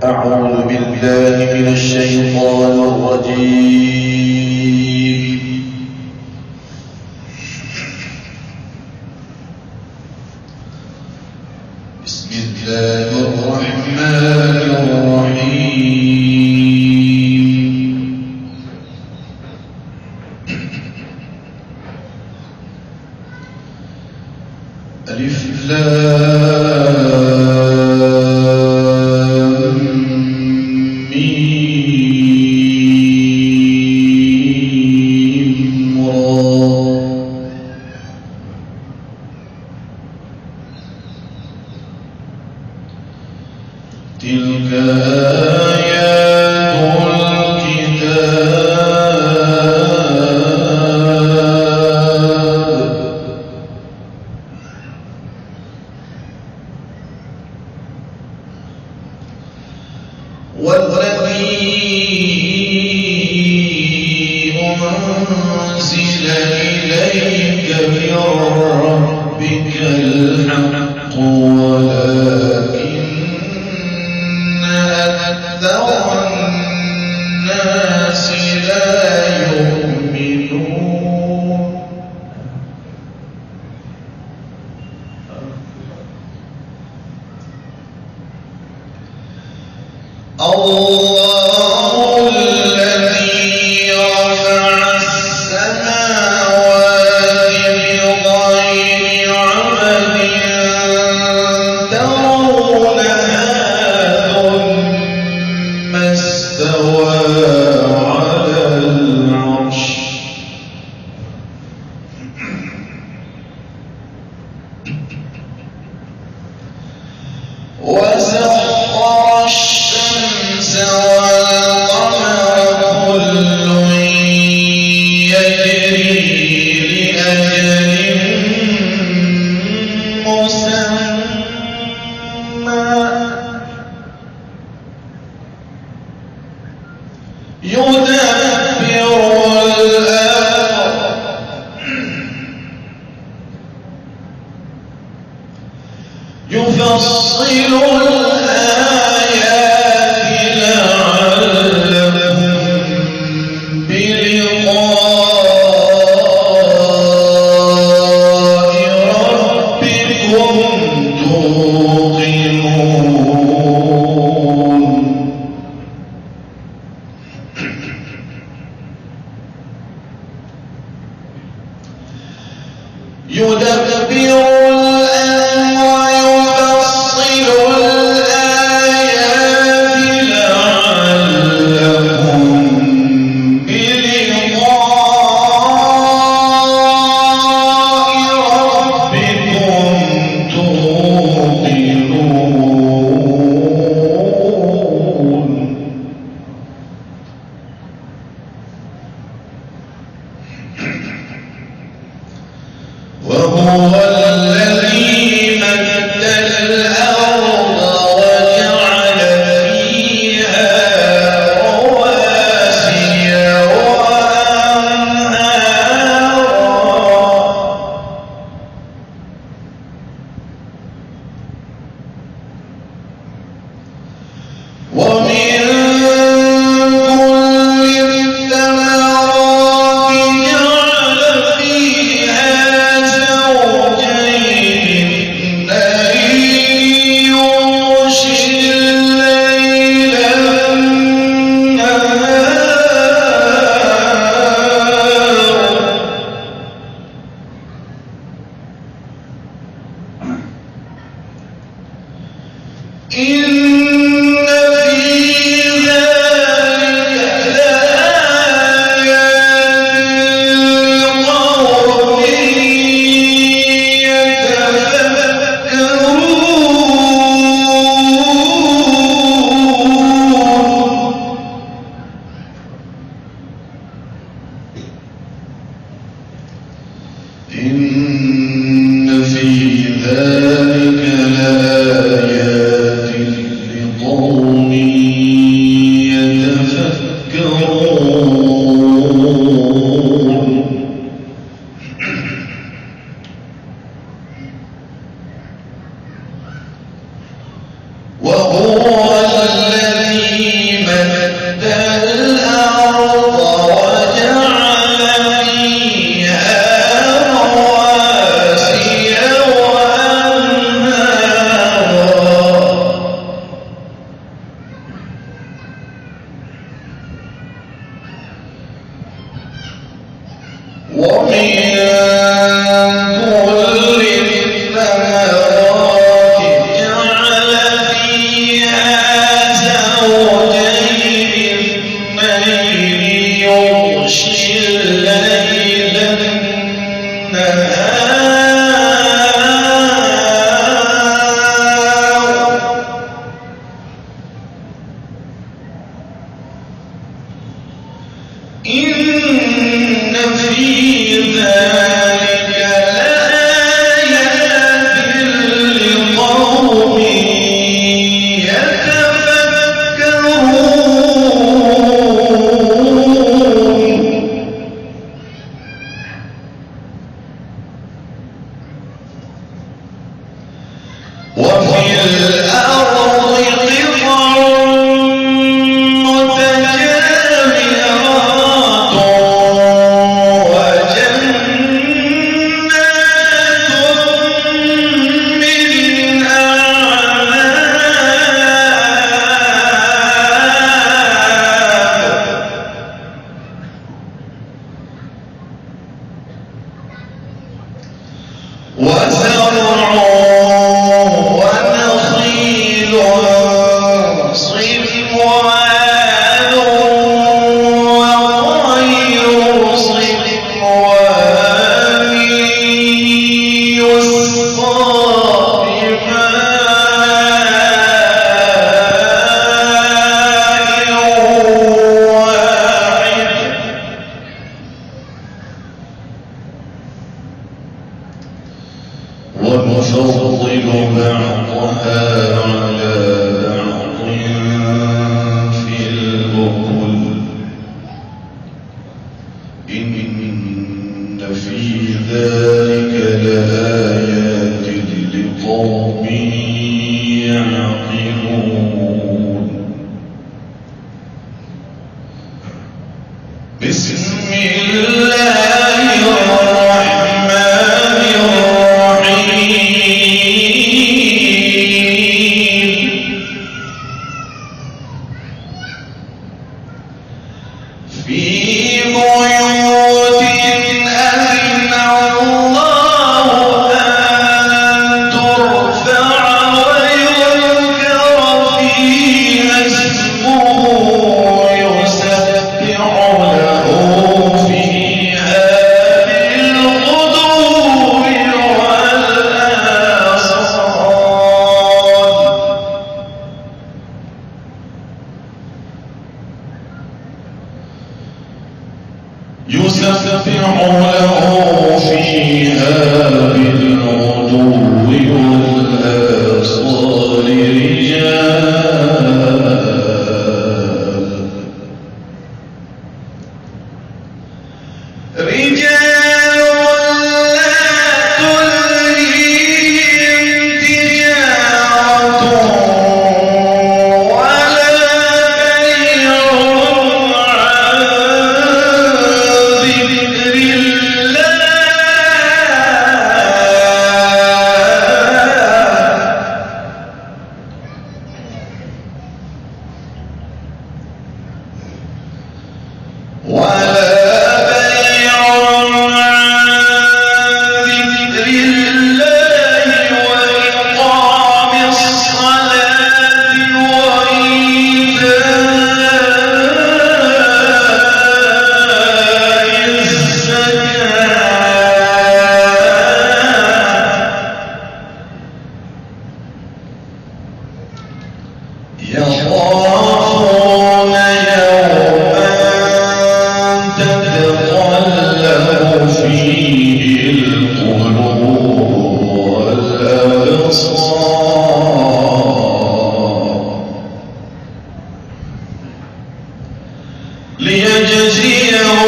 أعوذ بالله من الشيطان الرجيم. بسم الله الرحمن الرحيم. ألف لام ميم را. تلك آيات الكتاب. والذي أنزل إليك من ربك الحق ولكن أكثر الناس لا يؤمنون. الله الذي رفع السماوات بغير عمد ترونها ثم استوى على العرش. وسخر الشمس والقمر كل يجري لأجل مسمى يدبر الأمر يفصل الآيات لعلهم بلقاء ربكم توقنون. يدبر وهو الذي مد الأرض وجعل فيها رواسي وأنهارا ومن كل الثمرات جعل فيها زوجين اثنين يغشي الليل النهار إن في ذلك لآيات لقوم يتفكرون. إن في ذلك لآيات لقوم يتفكرون. وهو الذي وفي الأرض قطع متجاورات وجنات من أعناب وزرع ونخيل صنوان وغير صنوان يسقى بماء واحد ونفضل بعضها على بعض في الأكل إن في ذلك لآيات لقوم يعقلون بسم الله الرحمن الرحيم في بيوت أذن الله أن ترفع ويذكر فيها اسمه يسبح له فيها بالغدو والآصال يسبح له فيها بالغدو والآصال رجال لا تلهيهم تجارة ولا بيع عن ذكر الله يخافون يوما تتقلب فيه القلوب والأبصار ليجزيهم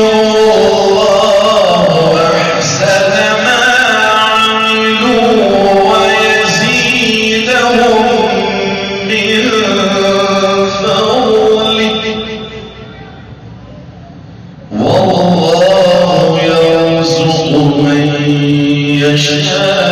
الله أحسن ما عملوا ويزيدهم من فضله والله يرزق من يشاء